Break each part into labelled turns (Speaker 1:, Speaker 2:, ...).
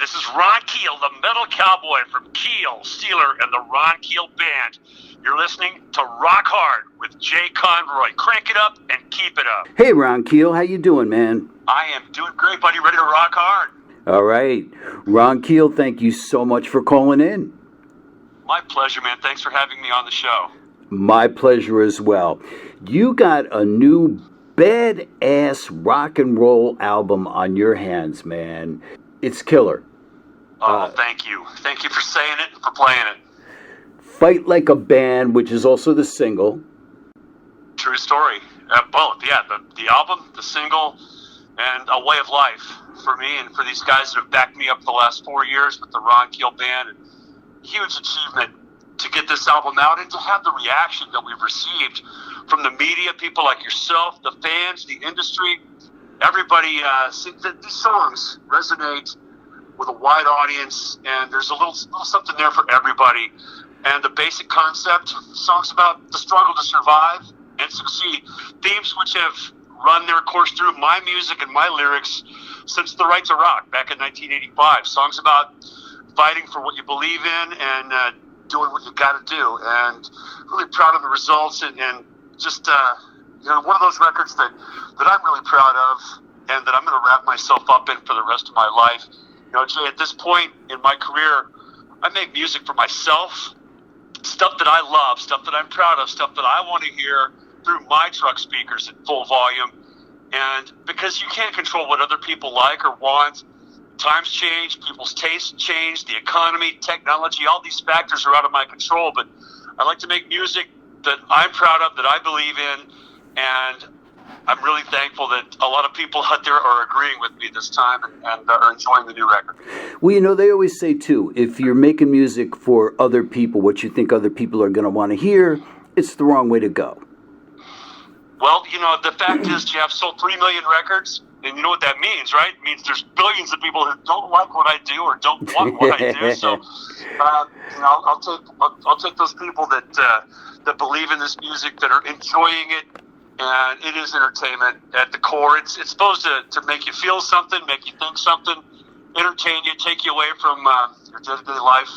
Speaker 1: This is Ron Keel, the metal cowboy from Keel, Steeler, and the Ron Keel Band. You're listening to Rock Hard with Jay Conroy. Crank it up and keep it up.
Speaker 2: Hey, Ron Keel, how you doing, man?
Speaker 1: I am doing great, buddy. Ready to rock hard?
Speaker 2: All right. Ron Keel, thank you so much for calling in.
Speaker 1: My pleasure, man. Thanks for having me on the show.
Speaker 2: My pleasure as well. You got a new badass rock and roll album on your hands, man. It's killer.
Speaker 1: Oh, thank you. Thank you for saying it and for playing it.
Speaker 2: Fight Like a Band, which is also the single.
Speaker 1: True story. Both, yeah. The album, the single, and a way of life for me and for these guys that have backed me up the last 4 years with the Ron Keel Band. And huge achievement to get this album out and to have the reaction that we've received from the media, people like yourself, the fans, the industry. Everybody, these songs resonate with a wide audience, and there's a little something there for everybody. And the basic concept, songs about the struggle to survive and succeed, themes which have run their course through my music and my lyrics since the Right to Rock back in 1985. Songs about fighting for what you believe in and doing what you got to do. And really proud of the results and just, one of those records that I'm really proud of and that I'm going to wrap myself up in for the rest of my life. Jay, at this point in my career, I make music for myself, stuff that I love, stuff that I'm proud of, stuff that I want to hear through my truck speakers at full volume. And because you can't control what other people like or want, times change, people's tastes change, the economy, technology, all these factors are out of my control. But I like to make music that I'm proud of, that I believe in, and I'm really thankful that a lot of people out there are agreeing with me this time and are enjoying the new record.
Speaker 2: Well, they always say, too, if you're making music for other people, what you think other people are going to want to hear, it's the wrong way to go.
Speaker 1: Well, the fact is, Jeff, sold 3 million records, and you know what that means, right? It means there's billions of people who don't like what I do or don't want what I do. So, I'll take those people that believe in this music, that are enjoying it. And it is entertainment at the core. It's supposed to make you feel something, make you think something, entertain you, take you away from your day-to-day life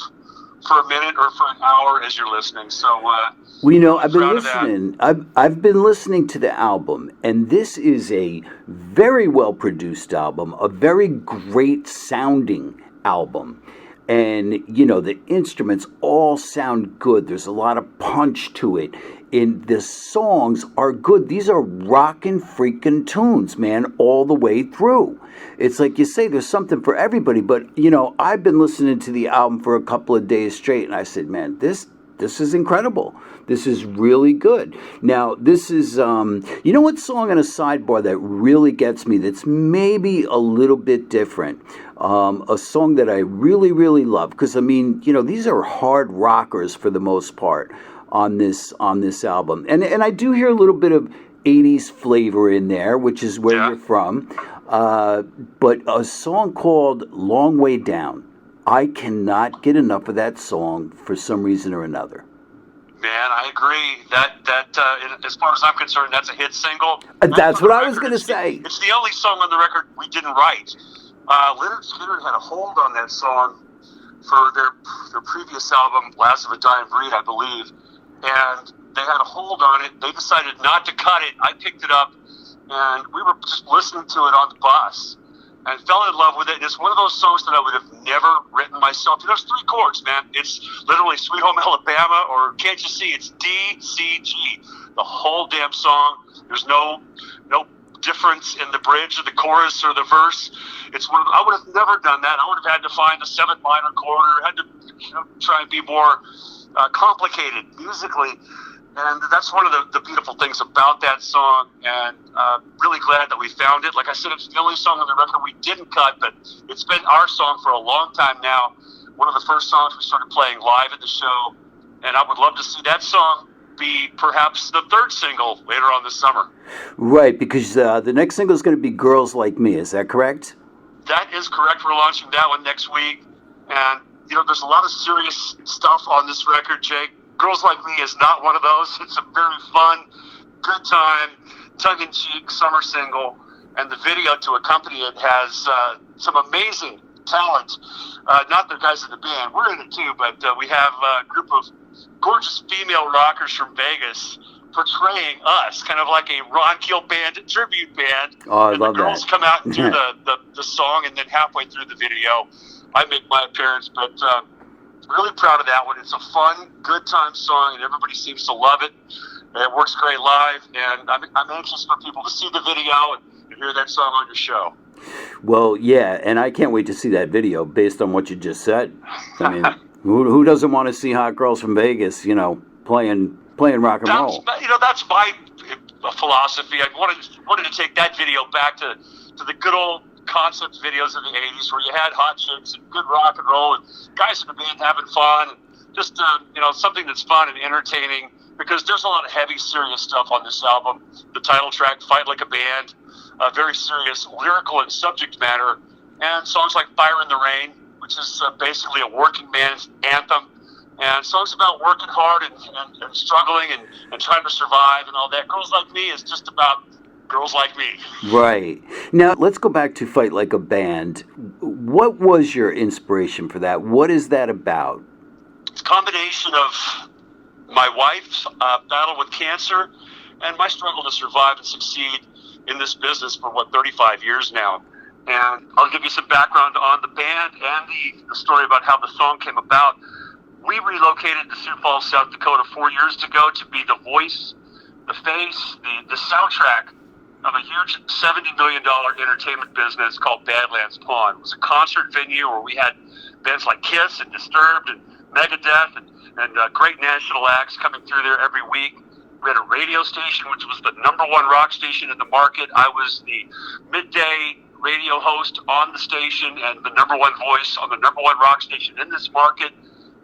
Speaker 1: for a minute or for an hour as you're listening. So,
Speaker 2: I've been listening. I've been listening to the album, and this is a very well-produced album, a very great sounding album. And, the instruments all sound good. There's a lot of punch to it. And the songs are good. These are rockin' freaking tunes, man, all the way through. It's like you say, there's something for everybody. But, I've been listening to the album for a couple of days straight, and I said, man, this is incredible. This is really good. Now, this is, what song on a sidebar that really gets me, that's maybe a little bit different? A song that I really, really love. Because, these are hard rockers for the most part on this album. And I do hear a little bit of 80s flavor in there, which is where you're from. But a song called Long Way Down. I cannot get enough of that song for some reason or another.
Speaker 1: Man, I agree. That as far as I'm concerned, that's a hit single.
Speaker 2: That's what I was going to say.
Speaker 1: It's the only song on the record we didn't write. Leonard Skinner had a hold on that song for their previous album, Last of a Dying Breed, I believe. And they had a hold on it. They decided not to cut it. I picked it up, and we were just listening to it on the bus and fell in love with it. And it's one of those songs that I would have never written myself. There's 3 chords, man. It's literally Sweet Home Alabama, or Can't You See? It's D, C, G. The whole damn song. There's no difference in the bridge or the chorus or the verse. I would have never done that. I would have had to find the 7th minor chord, or had to try and be more complicated musically, and that's one of the beautiful things about that song, and really glad that we found it. Like I said, it's the only song on the record we didn't cut, but it's been our song for a long time now. One of the first songs we started playing live at the show, and I would love to see that song be perhaps the 3rd single later on this summer.
Speaker 2: Right, because the next single is going to be Girls Like Me, is that correct?
Speaker 1: That is correct. We're launching that one next week, and there's a lot of serious stuff on this record, Jake. Girls Like Me is not one of those. It's a very fun, good time, tongue-in-cheek summer single, and the video to accompany it has some amazing talent. Not the guys in the band, we're in it too, but we have a group of gorgeous female rockers from Vegas portraying us, kind of like a Ron Keel band tribute band.
Speaker 2: Oh, I
Speaker 1: and
Speaker 2: love
Speaker 1: the girls
Speaker 2: that.
Speaker 1: come out and do the song, and then halfway through the video, I make my appearance. But really proud of that one. It's a fun, good time song, and everybody seems to love it. It works great live, and I'm anxious for people to see the video and hear that song on your show.
Speaker 2: Well, yeah, and I can't wait to see that video based on what you just said. I mean, who doesn't want to see hot girls from Vegas, playing rock and roll?
Speaker 1: That's my philosophy. I wanted to take that video back to the good old concept videos of the 80s where you had hot chicks and good rock and roll and guys in the band having fun. And just, something that's fun and entertaining, because there's a lot of heavy, serious stuff on this album. The title track, Fight Like a Band, very serious lyrical and subject matter, and songs like Fire in the Rain, which is basically a working man's anthem, and songs about working hard and struggling and trying to survive and all that. Girls Like Me is just about girls like me.
Speaker 2: Right. Now, let's go back to Fight Like a Band. What was your inspiration for that? What is that about?
Speaker 1: It's a combination of my wife's battle with cancer and my struggle to survive and succeed in this business for 35 years now. And I'll give you some background on the band and the story about how the song came about. We relocated to Sioux Falls, South Dakota 4 years ago to be the voice, the face, the soundtrack of a huge $70 million entertainment business called Badlands Pond. It was a concert venue where we had bands like Kiss and Disturbed and Megadeth and great national acts coming through there every week. We had a radio station, which was the #1 rock station in the market. I was the midday radio host on the station and the #1 voice on the #1 rock station in this market.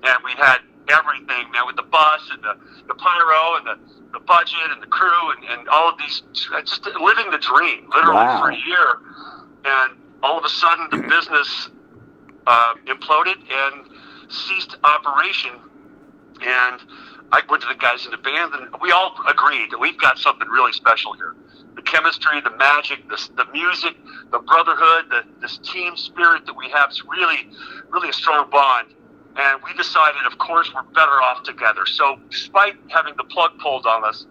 Speaker 1: And we had everything, man, with the bus and the pyro and the budget and the crew and all of these, just living the dream, literally. Wow. For a year. And all of a sudden, the business imploded and ceased operation. And I went to the guys in the band, and we all agreed that we've got something really special here. The chemistry, the magic, the music, the brotherhood, this team spirit that we have is really, really a strong bond. And we decided, of course, we're better off together. So despite having the plug pulled on us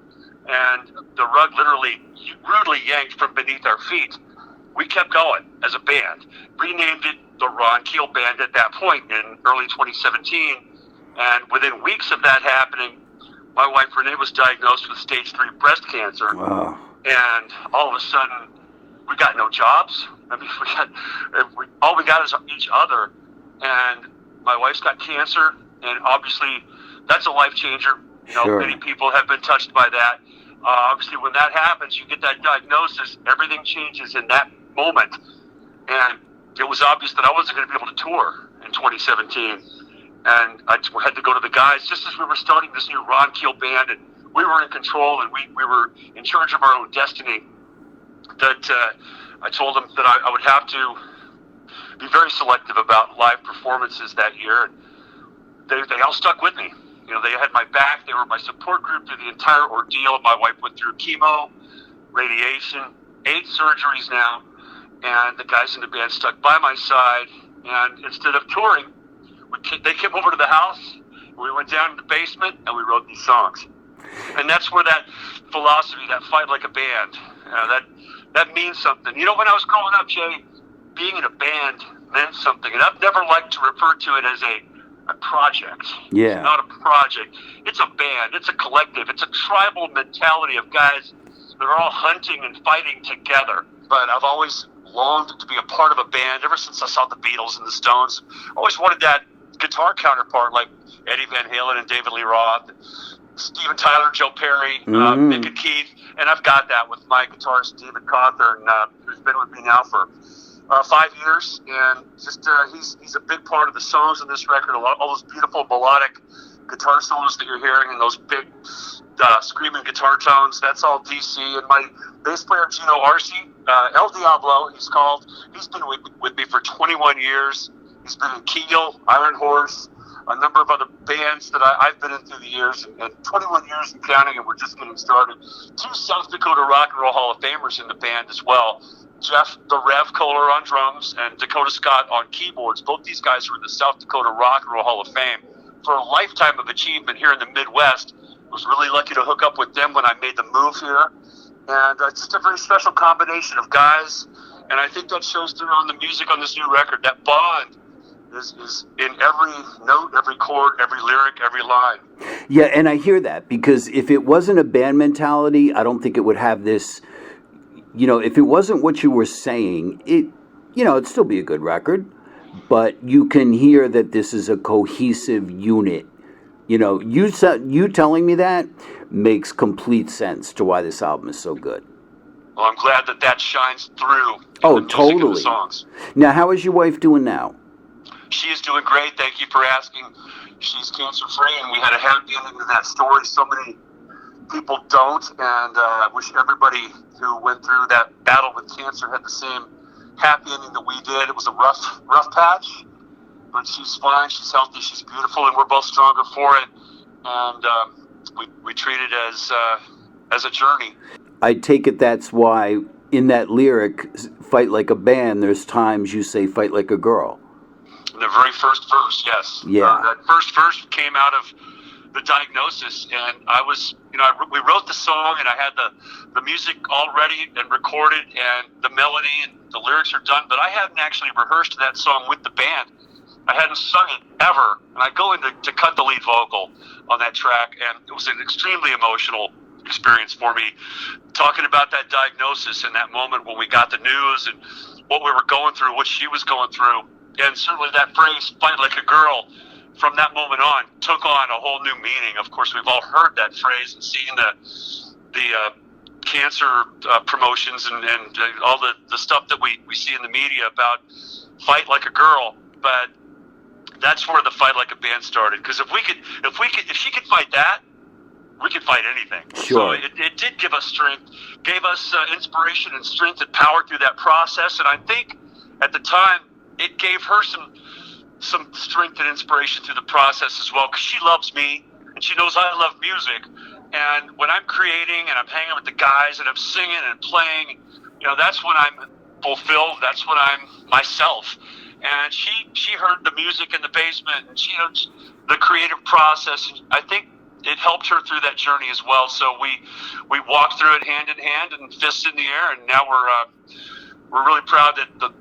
Speaker 1: and the rug literally rudely yanked from beneath our feet, we kept going as a band. Renamed it the Ron Keel Band at that point in early 2017. And within weeks of that happening, my wife Renee was diagnosed with stage 3 breast cancer.
Speaker 2: Wow.
Speaker 1: And all of a sudden, we got no jobs. I mean, all we got is each other. And my wife's got cancer, and obviously that's a life changer.
Speaker 2: Sure.
Speaker 1: Many people have been touched by that. Obviously, when that happens, you get that diagnosis, everything changes in that moment. And it was obvious that I wasn't going to be able to tour in 2017. And I had to go to the guys just as we were starting this new Ron Keel Band, and we were in control and we were in charge of our own destiny. That I told them that I would have to be very selective about live performances that year. And they all stuck with me. They had my back. They were my support group through the entire ordeal. My wife went through chemo, radiation, 8 surgeries now, and the guys in the band stuck by my side. And instead of touring, they came over to the house, we went down to the basement, and we wrote these songs. And that's where that philosophy, that Fight Like a Band, that means something. When I was growing up, Jay, being in a band meant something. And I've never liked to refer to it as a project.
Speaker 2: Yeah.
Speaker 1: It's not a project. It's a band. It's a collective. It's a tribal mentality of guys that are all hunting and fighting together. But I've always longed to be a part of a band ever since I saw the Beatles and the Stones. I always wanted that guitar counterpart like Eddie Van Halen and David Lee Roth, Steven Tyler, Joe Perry, Mick and Keith, and I've got that with my guitarist David Cawthorn, who's been with me now for 5 years, and just he's a big part of the songs on this record. All those beautiful melodic guitar solos that you're hearing and those big screaming guitar tones, that's all DC. And my bass player Gino Arce, El Diablo, he's been with me for 21 years. He's been in Keel, Iron Horse, a number of other bands that I've been in through the years, and 21 years and counting, and we're just getting started. 2 South Dakota Rock and Roll Hall of Famers in the band as well. Jeff the Rev Kohler on drums, and Dakota Scott on keyboards. Both these guys were in the South Dakota Rock and Roll Hall of Fame. For a lifetime of achievement here in the Midwest, I was really lucky to hook up with them when I made the move here. And it's just a very special combination of guys, and I think that shows through on the music on this new record. That bond is in every note, every chord, every lyric, every line.
Speaker 2: Yeah, and I hear that, because if it wasn't a band mentality, I don't think it would have this, if it wasn't what you were saying, it'd still be a good record, but you can hear that this is a cohesive unit. You telling me that makes complete sense to why this album is so good.
Speaker 1: Well, I'm glad that shines through in
Speaker 2: the
Speaker 1: music
Speaker 2: totally.
Speaker 1: and the songs.
Speaker 2: Now, how is your wife doing now?
Speaker 1: She is doing great. Thank you for asking. She's cancer-free, and we had a happy ending to that story. So many people don't, and I wish everybody who went through that battle with cancer had the same happy ending that we did. It was a rough patch, but she's fine. She's healthy. She's beautiful, and we're both stronger for it. And we treat it as a journey.
Speaker 2: I take it that's why in that lyric, "Fight like a band," there's times you say "fight like a girl."
Speaker 1: The very first verse, yes.
Speaker 2: Yeah.
Speaker 1: That first verse came out of the diagnosis, and I was, we wrote the song, and I had the music all ready and recorded, and the melody and the lyrics are done, but I hadn't actually rehearsed that song with the band. I hadn't sung it ever, and I go in to cut the lead vocal on that track, and it was an extremely emotional experience for me, talking about that diagnosis and that moment when we got the news and what we were going through, what she was going through. And certainly that phrase, "fight like a girl," from that moment on, took on a whole new meaning. Of course, we've all heard that phrase and seen the cancer promotions and all the stuff that we see in the media about fight like a girl. But that's where the Fight Like a Band started. Because if she could fight that, we could fight anything.
Speaker 2: Sure.
Speaker 1: So it did give us strength, gave us inspiration and strength and power through that process. And I think at the time, it gave her some strength and inspiration through the process as well, because she loves me and she knows I love music. And when I'm creating and I'm hanging with the guys and I'm singing and playing, that's when I'm fulfilled. That's when I'm myself. And she heard the music in the basement, and she knows the creative process. And I think it helped her through that journey as well. So we walked through it hand in hand and fists in the air, and now we're really proud that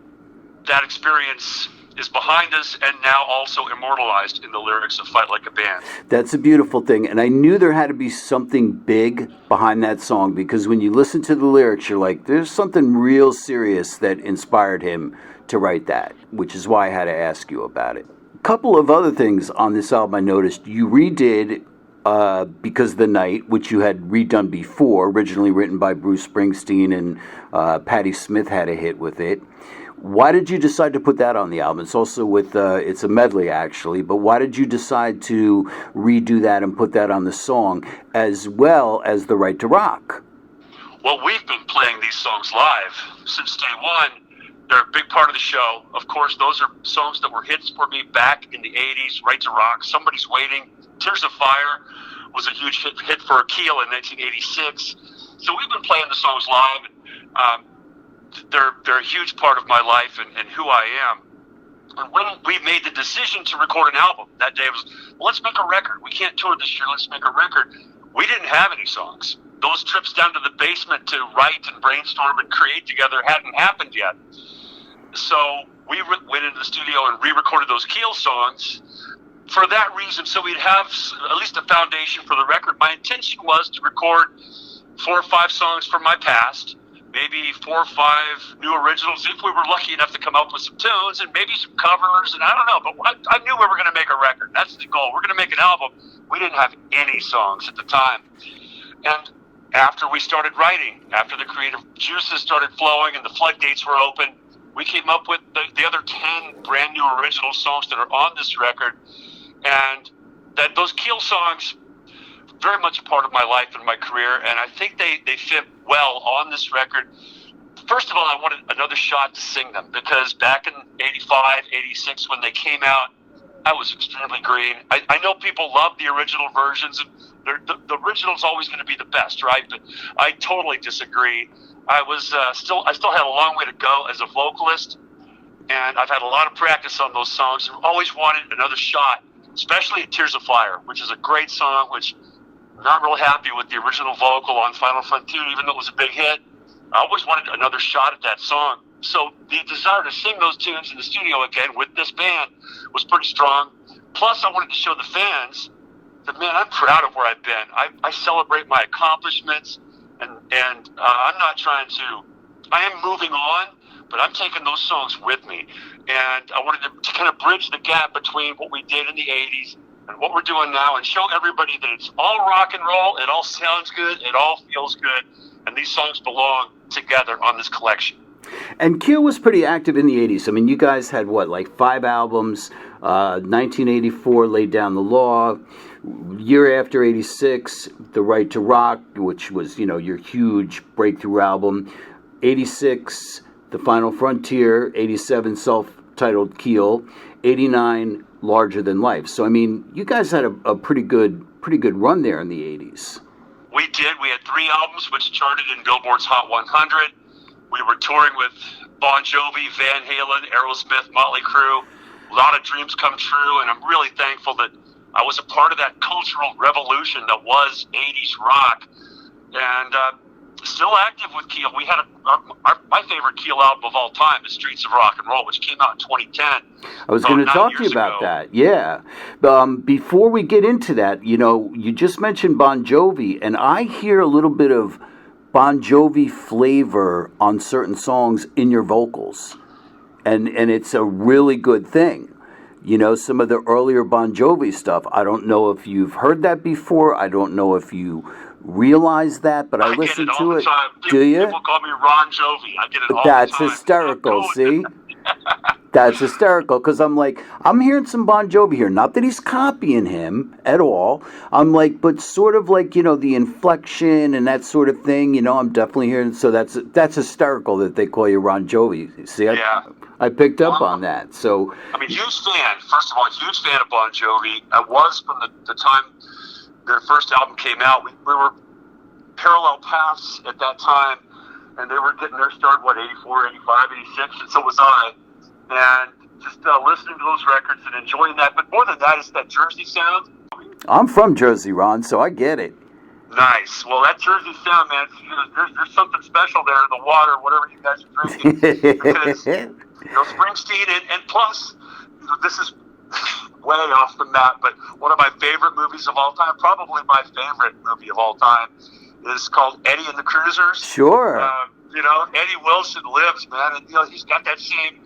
Speaker 1: that experience is behind us and now also immortalized in the lyrics of Fight Like a Band.
Speaker 2: That's a beautiful thing. And I knew there had to be something big behind that song, because when you listen to the lyrics, you're like, there's something real serious that inspired him to write that, which is why I had to ask you about it. A couple of other things on this album I noticed. You redid Because of the Night, which you had redone before, originally written by Bruce Springsteen, and Patti Smith had a hit with it. Why did you decide to put that on the album? It's also it's a medley actually, but why did you decide to redo that and put that on the song, as well as The Right to Rock?
Speaker 1: Well, we've been playing these songs live since day one. They're a big part of the show. Of course, those are songs that were hits for me back in the 80s, Right to Rock, Somebody's Waiting, Tears of Fire was a huge hit for Keel in 1986. So we've been playing the songs live. They're a huge part of my life and who I am. And when we made the decision to record an album, that day was, well, let's make a record. We can't tour this year. Let's make a record. We didn't have any songs. Those trips down to the basement to write and brainstorm and create together hadn't happened yet. So we went into the studio and re-recorded those Keel songs for that reason, so we'd have at least a foundation for the record. My intention was to record 4 or 5 songs from my past, maybe 4 or 5 new originals if we were lucky enough to come up with some tunes, and maybe some covers, and I don't know, but I knew we were going to make a record. That's the goal. We're going to make an album. We didn't have any songs at the time. And after we started writing, after the creative juices started flowing and the floodgates were open, we came up with the other 10 brand new original songs that are on this record. And that those Keel songs, very much a part of my life and my career, and I think they fit well on this record. First of all, I wanted another shot to sing them, because back in 85, 86, when they came out, I was extremely green. I know people love the original versions, and the original's always going to be the best, right? But I totally disagree. I still had a long way to go as a vocalist, and I've had a lot of practice on those songs, and always wanted another shot, especially at Tears of Fire, which is a great song, which I'm not real happy with the original vocal on Final Frontier, even though it was a big hit. I always wanted another shot at that song. So the desire to sing those tunes in the studio again with this band was pretty strong. Plus, I wanted to show the fans that, man, I'm proud of where I've been. I celebrate my accomplishments, and I'm not trying to. I am moving on, but I'm taking those songs with me. And I wanted to kind of bridge the gap between what we did in the 80s and what we're doing now, and show everybody that it's all rock and roll, it all sounds good, it all feels good, and these songs belong together on this collection.
Speaker 2: And Keel was pretty active in the 80s. I mean, you guys had, what, like 5 albums? 1984, Laid Down the Law. Year after 86, The Right to Rock, which was, you know, your huge breakthrough album. 86, The Final Frontier. 87, self-titled Keel. 89, Larger Than Life. So, I mean, you guys had a pretty good run there in the 80s.
Speaker 1: We did. We had 3 albums which charted in Billboard's Hot 100. We were touring with Bon Jovi, Van Halen, Aerosmith, Motley Crue. A lot of dreams come true, and I'm really thankful that I was a part of that cultural revolution that was 80s rock. And still active with Keel. We had my favorite Keel album of all time is Streets of Rock and Roll, which came out in 2010.
Speaker 2: I was going to talk to you about that. Yeah. Before we get into that, you know, you just mentioned Bon Jovi, and I hear a little bit of Bon Jovi flavor on certain songs in your vocals, and it's a really good thing. You know, some of the earlier Bon Jovi stuff, I don't know if you've heard that before. I don't know if you realize that, but I listen to it. Do you?
Speaker 1: People call me Ron Jovi. I get it all the time.
Speaker 2: That's hysterical, see? That's hysterical, because I'm like, I'm hearing some Bon Jovi here. Not that he's copying him at all. I'm like, but sort of like, you know, the inflection and that sort of thing, you know, I'm definitely hearing. So that's hysterical that they call you Ron Jovi. See,
Speaker 1: yeah.
Speaker 2: I picked up on that. So
Speaker 1: I mean, huge fan. First of all, huge fan of Bon Jovi. I was from the time their first album came out. We were parallel paths at that time, and they were getting their start, 84, 85, 86, and so was I. And just listening to those records and enjoying that. But more than that, it's that Jersey sound.
Speaker 2: I'm from Jersey, Ron, so I get it.
Speaker 1: Nice. Well, that Jersey sound, man, there's something special there in the water, whatever you guys are drinking. Because, you know, Springsteen, and plus, you know, this is way off the map, but one of my favorite movies of all time, probably my favorite movie of all time, is called Eddie and the Cruisers.
Speaker 2: Sure.
Speaker 1: You know, Eddie Wilson lives, man, and, you know, he's got that same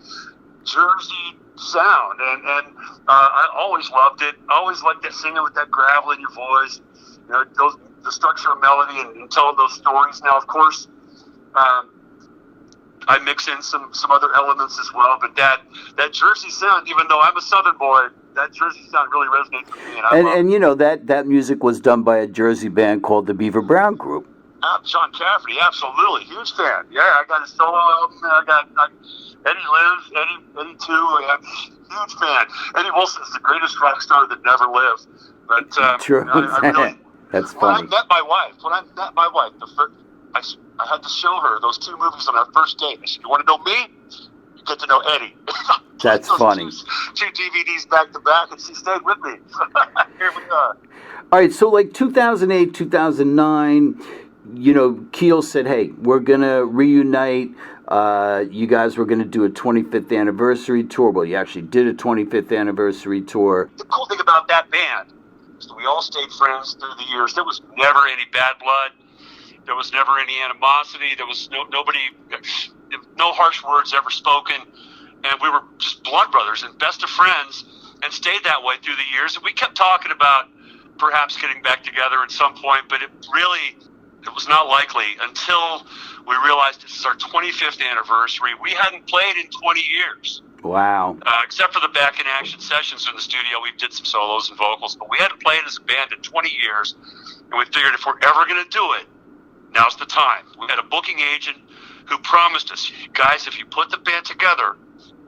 Speaker 1: Jersey sound, and I always loved it. I always liked that singing with that gravel in your voice, you know, the structure of melody and telling those stories. Now, of course, I mix in some other elements as well, but that Jersey sound, even though I'm a Southern boy, that Jersey sound really resonates with me.
Speaker 2: And you know, that music was done by a Jersey band called the Beaver Brown Group.
Speaker 1: John Cafferty, absolutely. Huge fan. Yeah, I got his solo album. I got Eddie lives, Eddie too. Huge fan. Eddie Wilson's the greatest rock star that never lived. But
Speaker 2: true.
Speaker 1: I really,
Speaker 2: that's funny.
Speaker 1: When I met my wife, I had to show her those 2 movies on our first date. I said, "You want to know me? You get to know Eddie."
Speaker 2: That's funny.
Speaker 1: 2 DVDs back to back, and she stayed with me. Here we are.
Speaker 2: All right, so like 2008, 2009, you know, Keel said, "Hey, we're gonna reunite." You guys were going to do a 25th anniversary tour. Well, you actually did a 25th anniversary tour.
Speaker 1: The cool thing about that band is that we all stayed friends through the years. There was never any bad blood. There was never any animosity. There was no harsh words ever spoken. And we were just blood brothers and best of friends, and stayed that way through the years. And we kept talking about perhaps getting back together at some point, but it was not likely until we realized this is our 25th anniversary. We hadn't played in 20 years.
Speaker 2: Wow.
Speaker 1: Except for the back in action sessions in the studio. We did some solos and vocals, but we hadn't played as a band in 20 years. And we figured if we're ever going to do it, now's the time. We had a booking agent who promised us, guys, if you put the band together,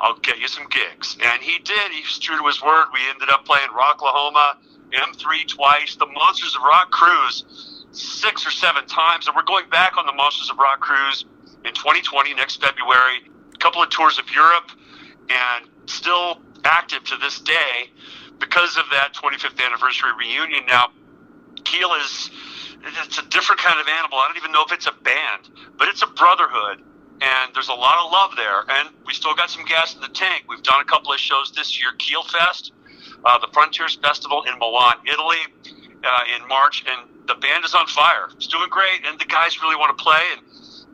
Speaker 1: I'll get you some gigs. And he did. He was true to his word. We ended up playing Rocklahoma, M3 twice, the Monsters of Rock cruise 6 or 7 times. And we're going back on the Monsters of Rock cruise in 2020, next February. A couple of tours of Europe, and still active to this day because of that 25th anniversary reunion. Now, Keel it's a different kind of animal. I don't even know if it's a band, but it's a brotherhood. And there's a lot of love there. And we still got some gas in the tank. We've done a couple of shows this year. Keel Fest, the Frontiers Festival in Milan, Italy, in March. And the band is on fire. It's doing great. And the guys really want to play. And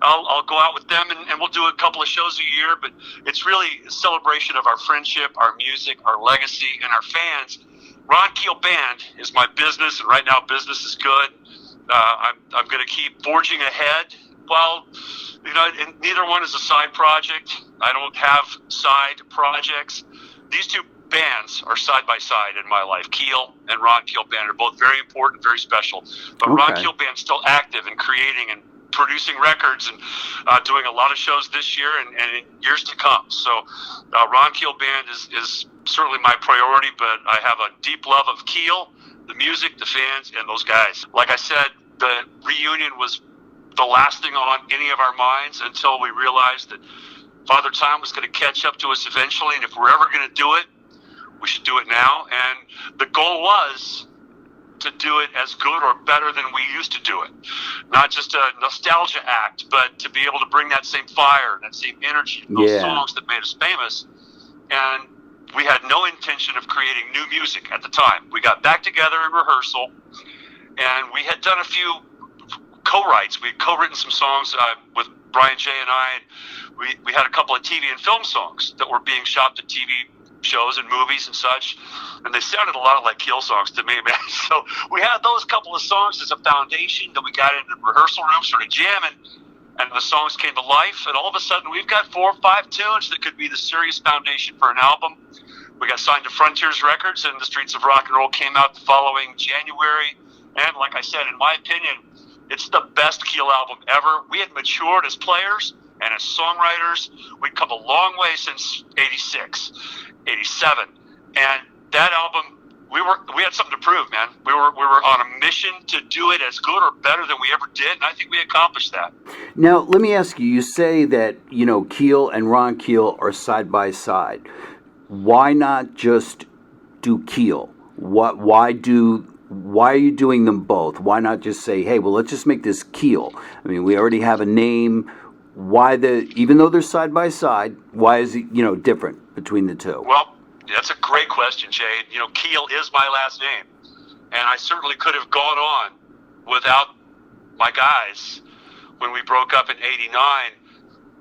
Speaker 1: I'll go out with them, and we'll do a couple of shows a year. But it's really a celebration of our friendship, our music, our legacy, and our fans. Ron Keel Band is my business. And right now, business is good. I'm going to keep forging ahead. Well, and neither one is a side project. I don't have side projects. These two bands are side by side in my life. Keel and Ron Keel Band are both very important, very special. But Ron Keel Band's still active and creating and producing records and doing a lot of shows this year and in years to come. So Ron Keel Band is certainly my priority, but I have a deep love of Keel, the music, the fans, and those guys. Like I said, the reunion was the last thing on any of our minds until we realized that Father Time was going to catch up to us eventually, and if we're ever going to do it, we should do it now. And the goal was to do it as good or better than we used to do it. Not just a nostalgia act, but to be able to bring that same fire and that same energy, those songs that made us famous. And we had no intention of creating new music at the time. We got back together in rehearsal, and we had done a few co-writes. We had co-written some songs with Brian J. and I. We had a couple of TV and film songs that were being shot to TV shows and movies and such, and they sounded a lot like Keel songs to me, man. So we had those couple of songs as a foundation. Then we got into the rehearsal room, started jamming, and the songs came to life, and all of a sudden we've got 4 or 5 tunes that could be the serious foundation for an album. We got signed to Frontiers Records, and The Streets of Rock and Roll came out the following January. And like I said, in my opinion, it's the best Keel album ever. We had matured as players and as songwriters. We'd come a long way since 86, 87. And that album, we had something to prove, man. We were on a mission to do it as good or better than we ever did, and I think we accomplished that.
Speaker 2: Now, let me ask you, you say that, Keel and Ron Keel are side by side. Why not just do Keel? Why are you doing them both? Why not just say, hey, well, let's just make this Keel? I mean, we already have a name. Why even though they're side by side, why is it, different between the two?
Speaker 1: Well, that's a great question, Jay. Keel is my last name. And I certainly could have gone on without my guys when we broke up in 89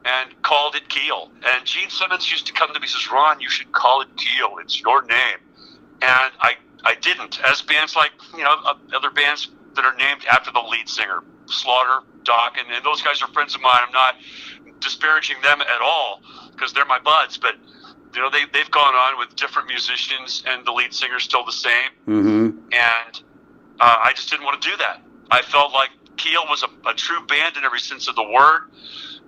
Speaker 1: and called it Keel. And Gene Simmons used to come to me and says, Ron, you should call it Keel. It's your name. And I didn't. As bands like, other bands that are named after the lead singer, Slaughter, Doc, and those guys are friends of mine. I'm not disparaging them at all because they're my buds, but they've gone on with different musicians, and the lead singer's still the same. Mm-hmm. And I just didn't want to do that. I felt like Keel was a true band in every sense of the word.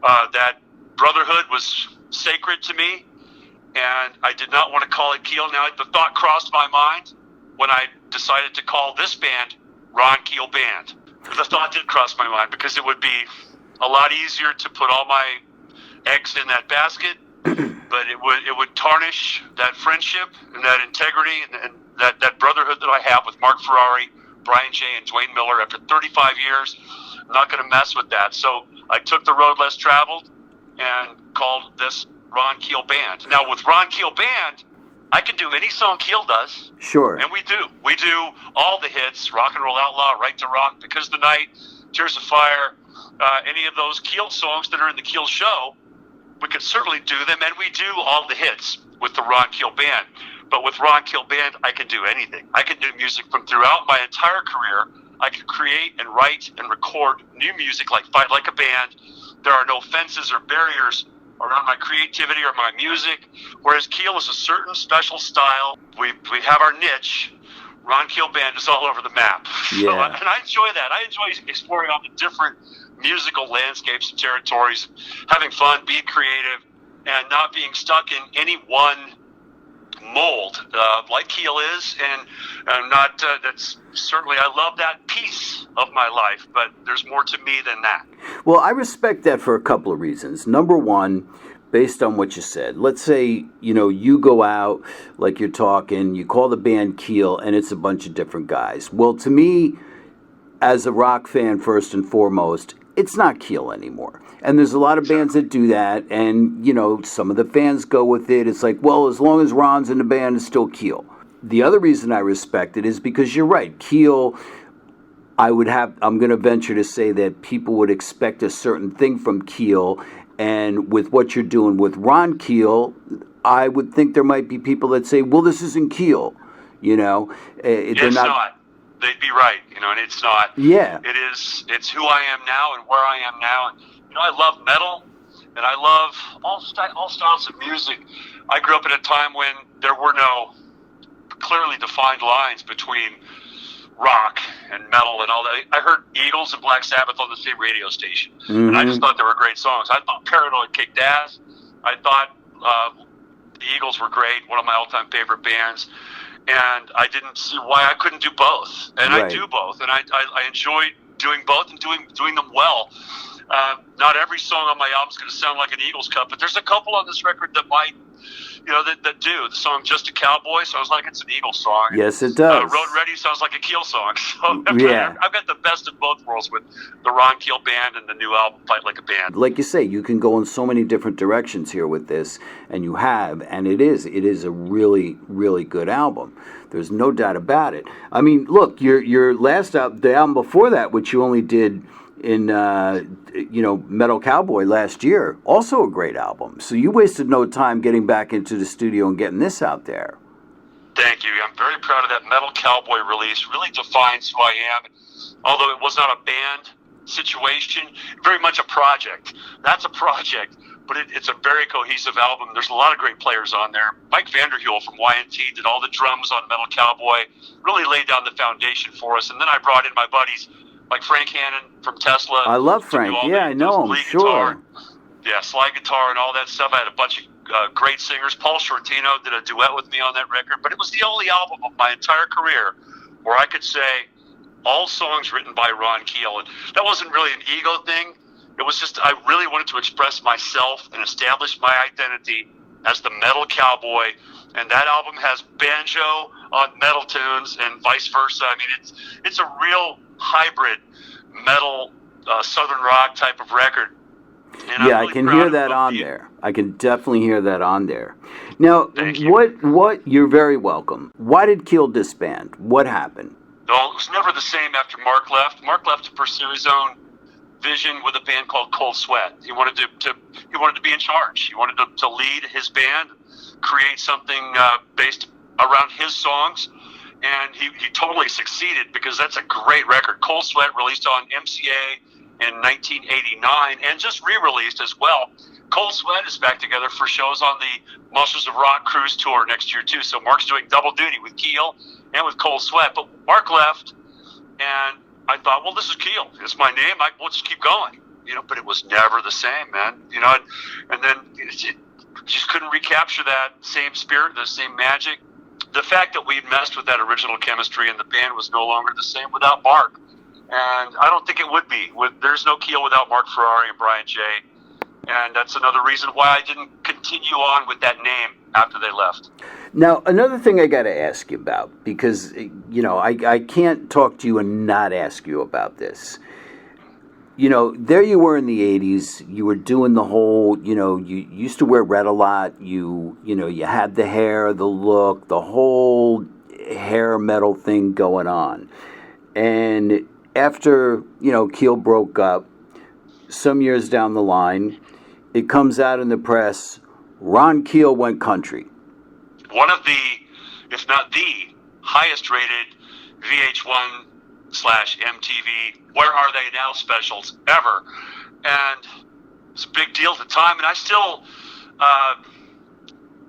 Speaker 1: That brotherhood was sacred to me, and I did not want to call it Keel. Now, the thought crossed my mind when I decided to call this band Ron Keel Band. The thought did cross my mind because it would be a lot easier to put all my eggs in that basket, but it would tarnish that friendship and that integrity and that brotherhood that I have with Mark Ferrari, Brian J., and Dwayne Miller after 35 years. I'm not going to mess with that. So I took the road less traveled and called this Ron Keel Band. Now, with Ron Keel Band, I can do any song Keel does.
Speaker 2: Sure.
Speaker 1: And we do. We do all the hits, Rock and Roll Outlaw, Right to Rock, Because of the Night, Tears of Fire, any of those Keel songs that are in the Keel show, we could certainly do them, and we do all the hits with the Ron Keel Band. But with Ron Keel Band, I can do anything. I can do music from throughout my entire career. I can create and write and record new music like Fight Like a Band. There are no fences or barriers around my creativity or my music, whereas Keel is a certain special style. We have our niche. Ron Keel Band is all over the map.
Speaker 2: Yeah.
Speaker 1: So, and I enjoy that. I enjoy exploring all the different musical landscapes and territories, having fun, being creative, and not being stuck in any one mold like Keel is, and not that's certainly, I love that piece of my life, but there's more to me than that.
Speaker 2: Well, I respect that for a couple of reasons. Number one, based on what you said, let's say, you go out, like you're talking, you call the band Keel, and it's a bunch of different guys. Well, to me, as a rock fan, first and foremost, it's not Keel anymore. And there's a lot of bands that do that, and, some of the fans go with it. It's like, well, as long as Ron's in the band, it's still Keel. The other reason I respect it is because you're right. Keel, I'm going to venture to say that people would expect a certain thing from Keel, and with what you're doing with Ron Keel, I would think there might be people that say, well, this isn't Keel,
Speaker 1: It's not. They'd be right, and it's not.
Speaker 2: Yeah.
Speaker 1: It's who I am now and where I am now. And, I love metal, and I love all styles of music. I grew up at a time when there were no clearly defined lines between rock and metal and all that. I heard Eagles and Black Sabbath on the same radio station, and I just thought they were great songs. I thought Paranoid kicked ass. I thought the Eagles were great, one of my all-time favorite bands, and I didn't see why I couldn't do both. And right. I do both, and I enjoy doing both and doing them well. Not every song on my album is going to sound like an Eagles cut, but there's a couple on this record that might, that do. The song "Just a Cowboy" sounds like it's an Eagles song.
Speaker 2: Yes, it does.
Speaker 1: "Road Ready" sounds like a Keel song. So
Speaker 2: yeah.
Speaker 1: I've got the best of both worlds with the Ron Keel band and the new album "Fight Like a Band."
Speaker 2: Like you say, you can go in so many different directions here with this, and you have, and it is a really, really good album. There's no doubt about it. I mean, look, your last album, the album before that, which you only did in Metal Cowboy last year, also a great album. So you wasted no time getting back into the studio and getting this out there.
Speaker 1: Thank you. I'm very proud of that Metal Cowboy release. Really defines who I am. Although it was not a band situation, very much a project. That's a project, but it's a very cohesive album. There's a lot of great players on there. Mike Vanderhule from Y&T did all the drums on Metal Cowboy, really laid down the foundation for us. And then I brought in my buddies like Frank Hannon from Tesla.
Speaker 2: I love Frank. Yeah, I know him. Sure.
Speaker 1: Yeah, slide guitar and all that stuff. I had a bunch of great singers. Paul Shortino did a duet with me on that record. But it was the only album of my entire career where I could say all songs written by Ron Keel. And that wasn't really an ego thing. It was just I really wanted to express myself and establish my identity as the Metal Cowboy. And that album has banjo on metal tunes and vice versa. I mean, it's a real hybrid metal southern rock type of record. And
Speaker 2: yeah,
Speaker 1: really
Speaker 2: I can hear that on there. I can definitely hear that on there. Now, what? You're very welcome. Why did Keel disband? What happened?
Speaker 1: No, it was never the same after Mark left. Mark left to pursue his own vision with a band called Cold Sweat. He wanted to be in charge. He wanted to lead his band, create something based around his songs. And he totally succeeded because that's a great record. Cold Sweat released on MCA in 1989 and just re-released as well. Cold Sweat is back together for shows on the Monsters of Rock Cruise Tour next year too. So Mark's doing double duty with Keel and with Cold Sweat. But Mark left, and I thought, well, this is Keel. It's my name. We'll just keep going. But it was never the same, man. And then it just couldn't recapture that same spirit, the same magic. The fact that we'd messed with that original chemistry and the band was no longer the same without Mark. And I don't think it would be. There's no Keel without Mark Ferrari and Brian Jay. And that's another reason why I didn't continue on with that name after they left.
Speaker 2: Now, another thing I got to ask you about, because, I can't talk to you and not ask you about this. There you were in the 80s, you were doing the whole, you used to wear red a lot, you had the hair, the look, the whole hair metal thing going on. And after, Keel broke up, some years down the line, it comes out in the press, Ron Keel went country.
Speaker 1: One of the, if not the highest rated VH1/MTV Where Are They Now specials ever. And it's a big deal at the time. And I still,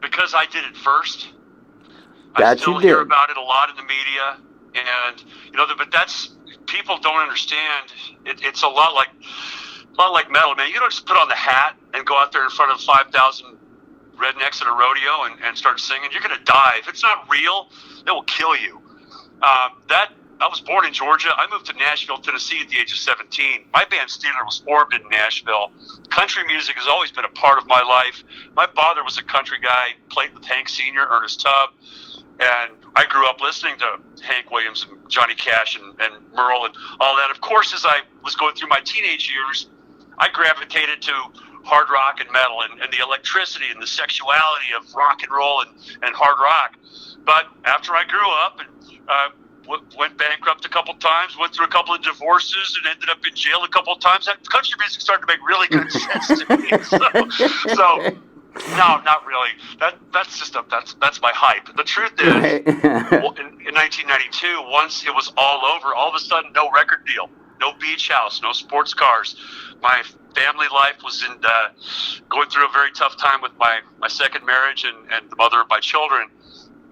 Speaker 1: because I did it first, I still hear about it a lot in the media. And, but that's, people don't understand. It's a lot like metal, man. You don't just put on the hat and go out there in front of 5,000 rednecks at a rodeo and start singing, you're going to die. If it's not real, it will kill you. I was born in Georgia. I moved to Nashville, Tennessee at the age of 17. My band Steeler was formed in Nashville. Country music has always been a part of my life. My father was a country guy, played with Hank Sr., Ernest Tubb, and I grew up listening to Hank Williams and Johnny Cash and Merle and all that. Of course, as I was going through my teenage years, I gravitated to hard rock and metal and the electricity and the sexuality of rock and roll and hard rock. But after I grew up and went bankrupt a couple times, went through a couple of divorces, and ended up in jail a couple of times, that country music started to make really good sense to me. So no, not really. That's my hype. The truth is, in 1992, once it was all over, all of a sudden, no record deal, no beach house, no sports cars. My family life was going through a very tough time with my second marriage and the mother of my children.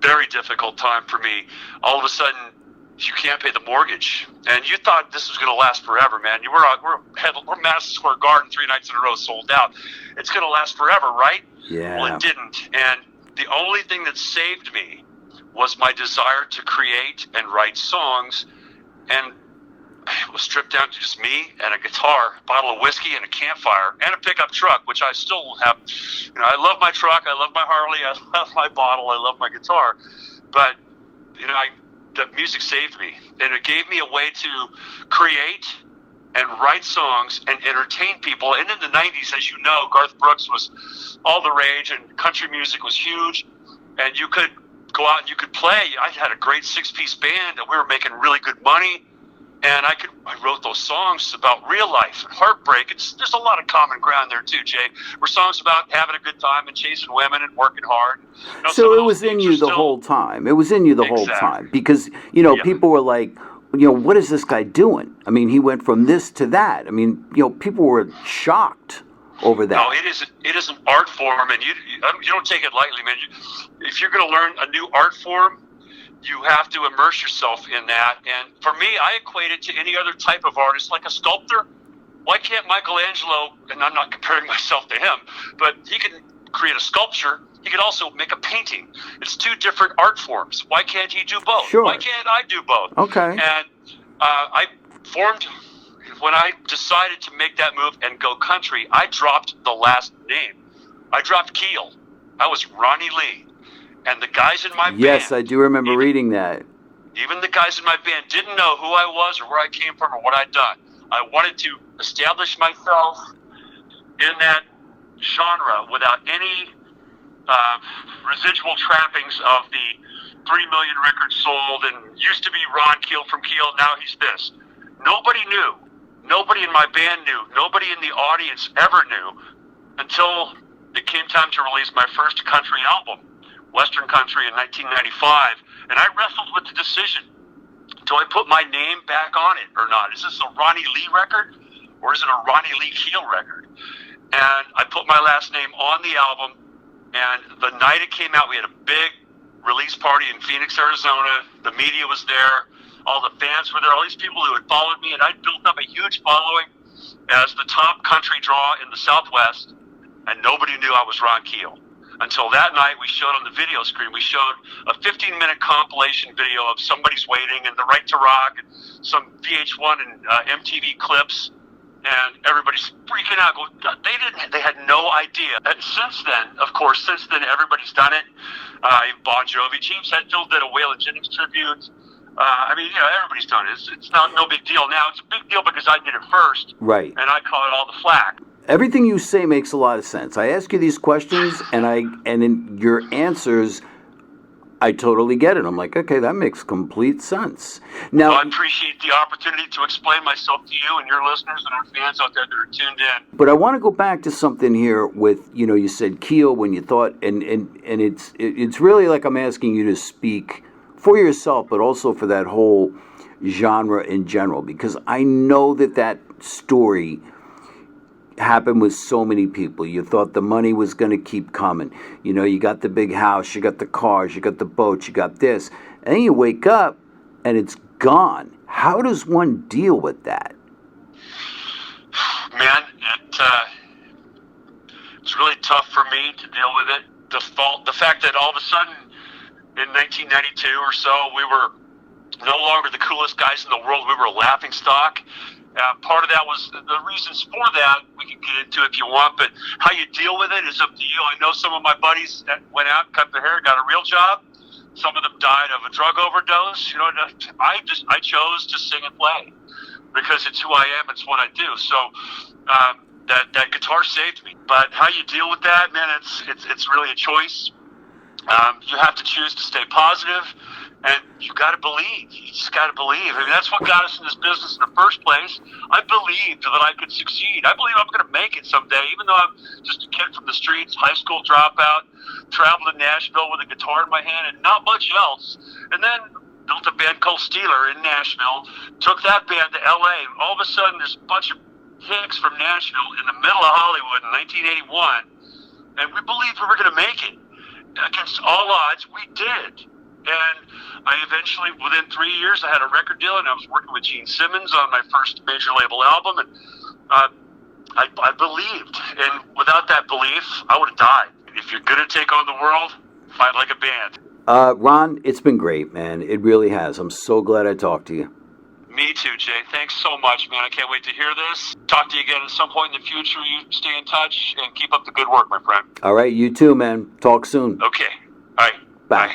Speaker 1: Very difficult time for me. All of a sudden, you can't pay the mortgage, and you thought this was going to last forever, man. We're Madison Square Garden 3 nights in a row sold out. It's going to last forever, right?
Speaker 2: Yeah.
Speaker 1: Well, it didn't, and the only thing that saved me was my desire to create and write songs, and it was stripped down to just me and a guitar, a bottle of whiskey, and a campfire, and a pickup truck, which I still have. I love my truck, I love my Harley, I love my bottle, I love my guitar, but the music saved me, and it gave me a way to create and write songs and entertain people. And in the 90s, as you know, Garth Brooks was all the rage, and country music was huge, and you could go out and you could play. I had a great 6-piece band, and we were making really good money. And I wrote those songs about real life and heartbreak. There's a lot of common ground there too, Jay. Were songs about having a good time and chasing women and working hard.
Speaker 2: So it was in you the whole time. It was in you the whole time because people were like, what is this guy doing? I mean, he went from this to that. I mean, people were shocked over that.
Speaker 1: No, it is an art form, and you don't take it lightly, man. If you're going to learn a new art form, you have to immerse yourself in that. And for me, I equate it to any other type of artist, like a sculptor. Why can't Michelangelo, and I'm not comparing myself to him, but he can create a sculpture. He could also make a painting. It's two different art forms. Why can't he do both?
Speaker 2: Sure.
Speaker 1: Why can't I do both?
Speaker 2: Okay.
Speaker 1: And when I decided to make that move and go country, I dropped the last name. I dropped Keel. I was Ronnie Lee. And the guys in my band...
Speaker 2: Yes, I do remember reading that.
Speaker 1: Even the guys in my band didn't know who I was or where I came from or what I'd done. I wanted to establish myself in that genre without any residual trappings of the 3 million records sold and used to be Ron Keel from Keel, now he's this. Nobody knew. Nobody in my band knew. Nobody in the audience ever knew until it came time to release my first country album, Western Country, in 1995, and I wrestled with the decision. Do I put my name back on it or not? Is this a Ronnie Lee record or is it a Ronnie Lee Keel record? And I put my last name on the album, and the night it came out, we had a big release party in Phoenix, Arizona. The media was there. All the fans were there. All these people who had followed me, and I built up a huge following as the top country draw in the Southwest, and nobody knew I was Ron Keel. Until that night, we showed on the video screen, we showed a 15-minute compilation video of Somebody's Waiting and The Right to Rock and some VH1 and MTV clips, and everybody's freaking out. They had no idea. And since then, everybody's done it. Bon Jovi, James Hetfield did a Waylon Jennings tribute. Everybody's done it. It's not no big deal now. It's a big deal because I did it first.
Speaker 2: Right.
Speaker 1: And I caught all the flack.
Speaker 2: Everything you say makes a lot of sense. I ask you these questions, and in your answers, I totally get it. I'm like, okay, that makes complete sense. Now,
Speaker 1: I appreciate the opportunity to explain myself to you and your listeners and our fans out there that are tuned in.
Speaker 2: But I want to go back to something here with, you said Keel when you thought, and it's really like I'm asking you to speak for yourself, but also for that whole genre in general, because I know that story happened with so many people. You thought the money was going to keep coming. You got the big house, you got the cars, you got the boats, you got this. And then you wake up and it's gone. How does one deal with that?
Speaker 1: Man, it was really tough for me to deal with it. the fact that all of a sudden in 1992 or so, we were no longer the coolest guys in the world. We were a laughing stock. Part of that was the reasons for that. We can get into if you want, but how you deal with it is up to you. I know some of my buddies that went out, cut their hair, got a real job. Some of them died of a drug overdose. You know, I chose to sing and play because it's who I am. It's what I do. So that guitar saved me. But how you deal with that, man, it's really a choice. You have to choose to stay positive, and you got to believe. You just got to believe. I mean, that's what got us in this business in the first place. I believed that I could succeed. I believe I'm going to make it someday, even though I'm just a kid from the streets, high school dropout, traveled to Nashville with a guitar in my hand and not much else. And then built a band called Steeler in Nashville, took that band to L.A. All of a sudden, there's a bunch of hicks from Nashville in the middle of Hollywood in 1981, and we believed we were going to make it. Against all odds, we did. And I eventually, within 3 years, I had a record deal, and I was working with Gene Simmons on my first major label album, and I believed. And without that belief, I would have died. If you're going to take on the world, fight like a band.
Speaker 2: Ron, it's been great, man. It really has. I'm so glad I talked to you.
Speaker 1: Me too, Jay. Thanks so much, man. I can't wait to hear this. Talk to you again at some point in the future. You stay in touch and keep up the good work, my friend.
Speaker 2: All right, you too, man. Talk soon.
Speaker 1: Okay. All right.
Speaker 2: Bye.